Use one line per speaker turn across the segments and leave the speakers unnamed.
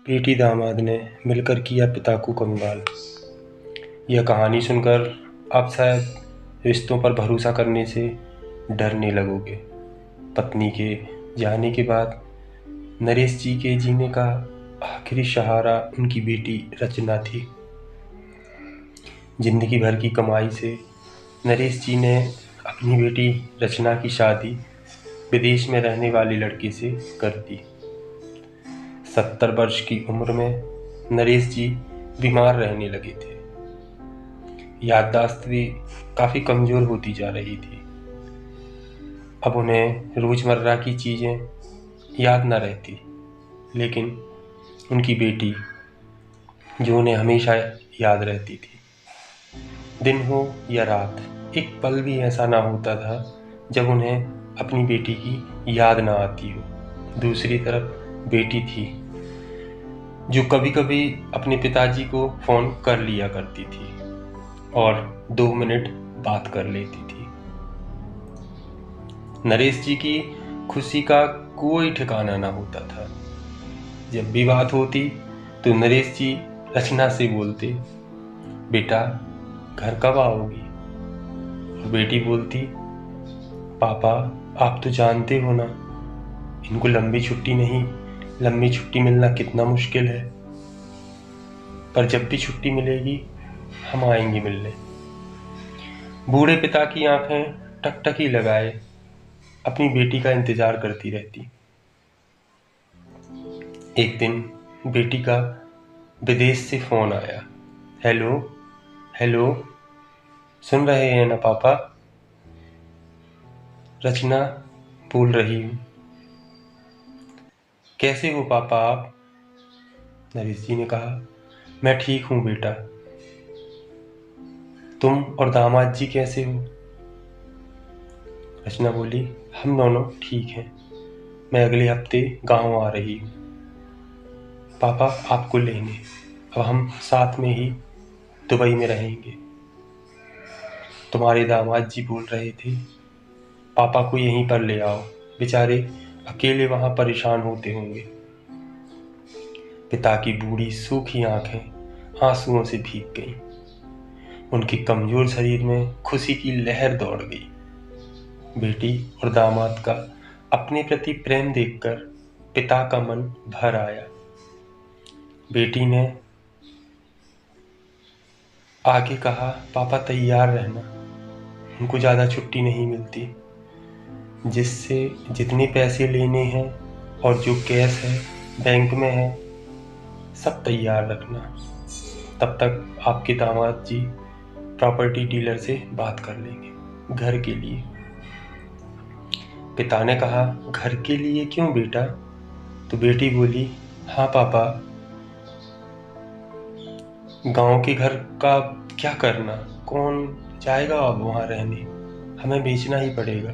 बेटी दामाद ने मिलकर किया पिता को कंगाल। यह कहानी सुनकर आप शायद रिश्तों पर भरोसा करने से डरने लगोगे। पत्नी के जाने के बाद नरेश जी के जीने का आखिरी सहारा उनकी बेटी रचना थी। जिंदगी भर की कमाई से नरेश जी ने अपनी बेटी रचना की शादी विदेश में रहने वाले लड़के से कर दी। 70 वर्ष की उम्र में नरेश जी बीमार रहने लगे थे। याददाश्त भी काफ़ी कमज़ोर होती जा रही थी। अब उन्हें रोज़मर्रा की चीज़ें याद न रहती, लेकिन उनकी बेटी जो उन्हें हमेशा याद रहती थी। दिन हो या रात, एक पल भी ऐसा ना होता था जब उन्हें अपनी बेटी की याद ना आती हो। दूसरी तरफ बेटी थी जो कभी कभी अपने पिताजी को फ़ोन कर लिया करती थी और 2 मिनट बात कर लेती थी। नरेश जी की खुशी का कोई ठिकाना ना होता था। जब भी बात होती तो नरेश जी रचना से बोलते, बेटा घर कब आओगी? और बेटी बोलती, पापा आप तो जानते हो ना, इनको लंबी छुट्टी मिलना कितना मुश्किल है, पर जब भी छुट्टी मिलेगी हम आएंगे मिलने। बूढ़े पिता की आंखें टकटकी लगाए अपनी बेटी का इंतजार करती रहती। एक दिन बेटी का विदेश से फोन आया। हेलो हेलो, सुन रहे हैं ना पापा? रचना बोल रही हूँ। कैसे हो पापा आप? नरेश जी ने कहा, मैं ठीक हूँ बेटा। तुम और दामाद जी कैसे हो? रचना बोली, हम दोनों ठीक हैं। मैं अगले हफ्ते गांव आ रही हूँ पापा आपको लेने। अब हम साथ में ही दुबई में रहेंगे। तुम्हारे दामाद जी बोल रहे थे पापा को यहीं पर ले आओ, बेचारे अकेले वहां परेशान होते होंगे। पिता की बूढ़ी सूखी आंखें आंसुओं से भीग गईं। उनके कमजोर शरीर में खुशी की लहर दौड़ गई। बेटी और दामाद का अपने प्रति प्रेम देखकर पिता का मन भर आया। बेटी ने आगे कहा, पापा तैयार रहना, उनको ज़्यादा छुट्टी नहीं मिलती। जिससे जितने पैसे लेने हैं और जो कैश है बैंक में है, सब तैयार रखना। तब तक आपके दामाद जी प्रॉपर्टी डीलर से बात कर लेंगे घर के लिए। पिता ने कहा, घर के लिए क्यों बेटा? तो बेटी बोली, हाँ पापा, गांव के घर का क्या करना, कौन जाएगा अब वहां रहने, हमें बेचना ही पड़ेगा।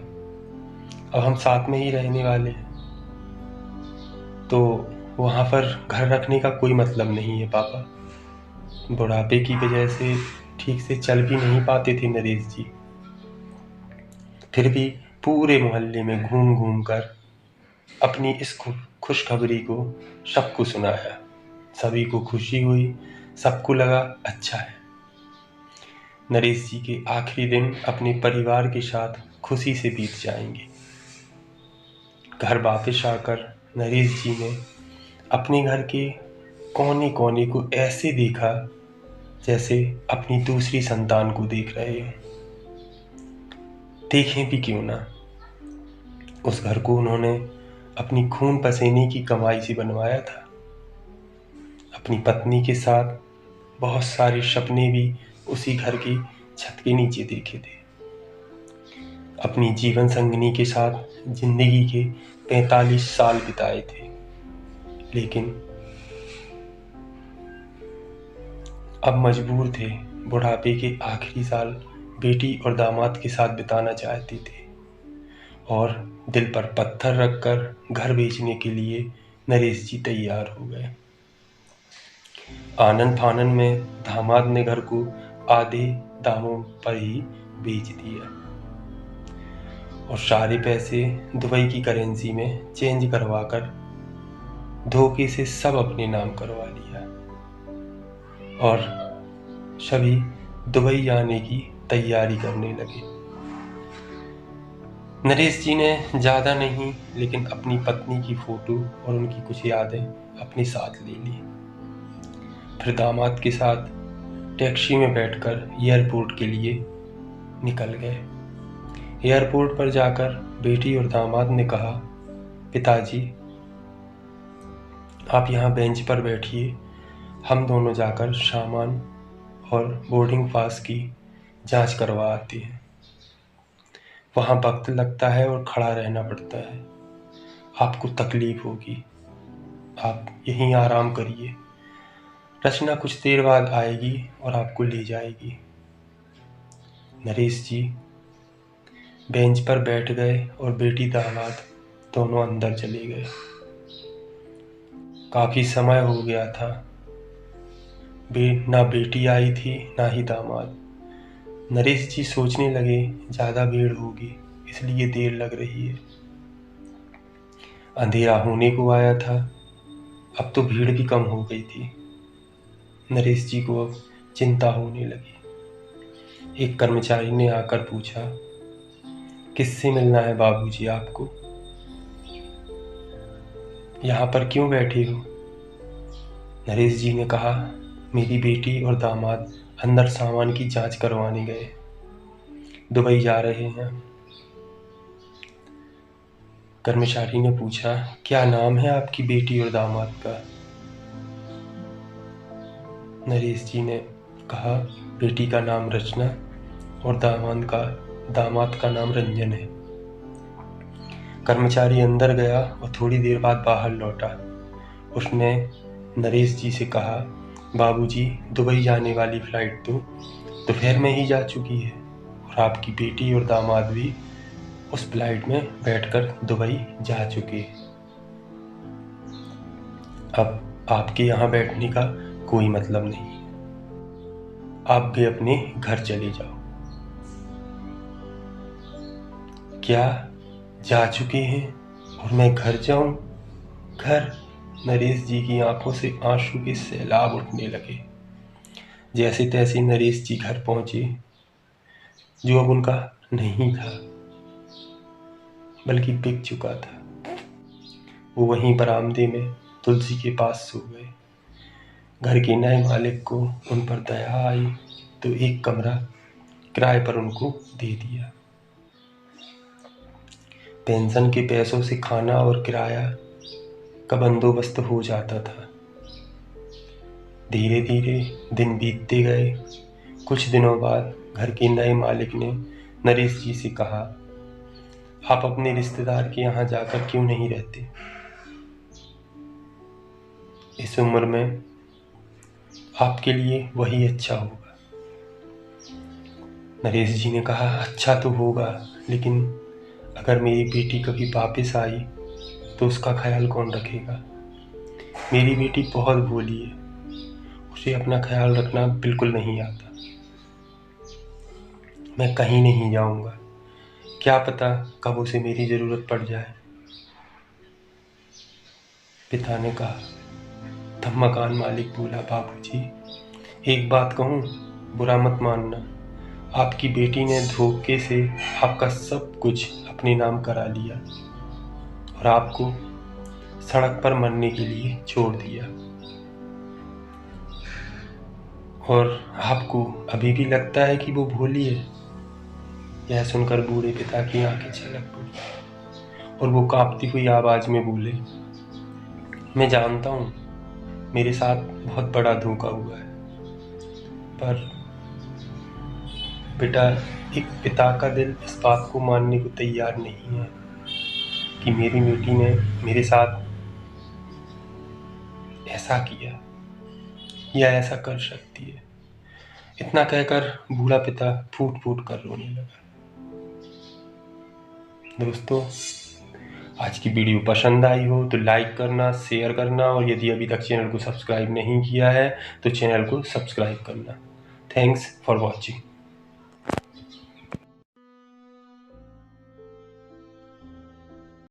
अब हम साथ में ही रहने वाले हैं, तो वहां पर घर रखने का कोई मतलब नहीं है पापा। बुढ़ापे की वजह से ठीक से चल भी नहीं पाते थे नरेश जी, फिर भी पूरे मोहल्ले में घूम घूम कर अपनी इस खुशखबरी को सबको सुनाया। सभी को खुशी हुई, सबको लगा अच्छा है। नरेश जी के आखिरी दिन अपने परिवार के साथ खुशी से बीत जाएंगे। घर वापस आकर नरेश जी ने अपने घर के कोने कोने को ऐसे देखा जैसे अपनी दूसरी संतान को देख रहे हो। देखें भी क्यों ना, उस घर को उन्होंने अपनी खून पसीने की कमाई से बनवाया था। अपनी पत्नी के साथ बहुत सारे सपने भी उसी घर की छत के नीचे देखे थे। अपनी जीवन संगिनी के साथ जिंदगी के 45 साल बिताए थे, लेकिन अब मजबूर थे बुढ़ापे के आखिरी साल बेटी और दामाद के साथ बिताना चाहते थे, और दिल पर पत्थर रखकर घर बेचने के लिए नरेश जी तैयार हो गए। आनन फानन में दामाद ने घर को आधे दामों पर ही बेच दिया और सारे पैसे दुबई की करेंसी में चेंज करवाकर धोखे से सब अपने नाम करवा लिया और सभी दुबई जाने की तैयारी करने लगे। नरेश जी ने ज़्यादा नहीं लेकिन अपनी पत्नी की फ़ोटो और उनकी कुछ यादें अपने साथ ले ली। फिर दामाद के साथ टैक्सी में बैठकर एयरपोर्ट के लिए निकल गए। एयरपोर्ट पर जाकर बेटी और दामाद ने कहा, पिताजी आप यहाँ बेंच पर बैठिए, हम दोनों जाकर सामान और बोर्डिंग पास की जांच करवा आते हैं। वहाँ वक्त लगता है और खड़ा रहना पड़ता है, आपको तकलीफ होगी, आप यहीं आराम करिए, रचना कुछ देर बाद आएगी और आपको ले जाएगी। नरेश जी बेंच पर बैठ गए और बेटी दामाद दोनों अंदर चले गए। काफ़ी समय हो गया था, ना बेटी आई थी ना ही दामाद। नरेश जी सोचने लगे ज़्यादा भीड़ होगी इसलिए देर लग रही है। अंधेरा होने को आया था, अब तो भीड़ भी कम हो गई थी। नरेश जी को अब चिंता होने लगी। एक कर्मचारी ने आकर पूछा, किससे मिलना है बाबूजी आपको? यहाँ पर क्यों बैठे हो? नरेश जी ने कहा, मेरी बेटी और दामाद अंदर सामान की जांच करवाने गए, दुबई जा रहे हैं। कर्मचारी ने पूछा, क्या नाम है आपकी बेटी और दामाद का? नरेश जी ने कहा, बेटी का नाम रचना और दामाद का नाम रंजन है। कर्मचारी अंदर गया और थोड़ी देर बाद बाहर लौटा। उसने नरेश जी से कहा, बाबूजी दुबई जाने वाली फ्लाइट तो दोपहर में ही जा चुकी है और आपकी बेटी और दामाद भी उस फ्लाइट में बैठकर दुबई जा चुके हैं। अब आपके यहाँ बैठने का कोई मतलब नहीं, आप भी अपने घर चले जाओ। क्या जा चुके हैं और मैं घर जाऊं? घर? नरेश जी की आंखों से आंसू के सैलाब उठने लगे। जैसे तैसे नरेश जी घर पहुंचे, जो अब उनका नहीं था बल्कि बिक चुका था। वो वहीं बरामदे में तुलसी के पास सो गए। घर के नए मालिक को उन पर दया आई तो एक कमरा किराए पर उनको दे दिया। पेंशन के पैसों से खाना और किराया का बंदोबस्त हो जाता था। धीरे धीरे दिन बीतते गए। कुछ दिनों बाद घर के नए मालिक ने नरेश जी से कहा, आप अपने रिश्तेदार के यहाँ जाकर क्यों नहीं रहते? इस उम्र में आपके लिए वही अच्छा होगा। नरेश जी ने कहा, अच्छा तो होगा, लेकिन अगर मेरी बेटी कभी वापस आई तो उसका ख्याल कौन रखेगा? मेरी बेटी बहुत भोली है, उसे अपना ख्याल रखना बिल्कुल नहीं आता। मैं कहीं नहीं जाऊंगा, क्या पता कब उसे मेरी ज़रूरत पड़ जाए। पिता ने कहा। तब मकान मालिक बोला, बाबूजी एक बात कहूँ, बुरा मत मानना, आपकी बेटी ने धोखे से आपका सब कुछ अपने नाम करा लिया और आपको सड़क पर मरने के लिए छोड़ दिया, और आपको अभी भी लगता है कि वो भोली है। यह सुनकर बूढ़े पिता की आंखें छलक पड़ी और वो कांपती हुई आवाज में बोले, मैं जानता हूँ मेरे साथ बहुत बड़ा धोखा हुआ है, पर बेटा एक पिता का दिल इस बात को मानने को तैयार नहीं है कि मेरी बेटी ने मेरे साथ ऐसा किया या ऐसा कर सकती है। इतना कहकर बूढ़ा पिता फूट फूट कर रोने लगा। दोस्तों, आज की वीडियो पसंद आई हो तो लाइक करना, शेयर करना, और यदि अभी तक चैनल को सब्सक्राइब नहीं किया है तो चैनल को सब्सक्राइब करना। Thanks for watching.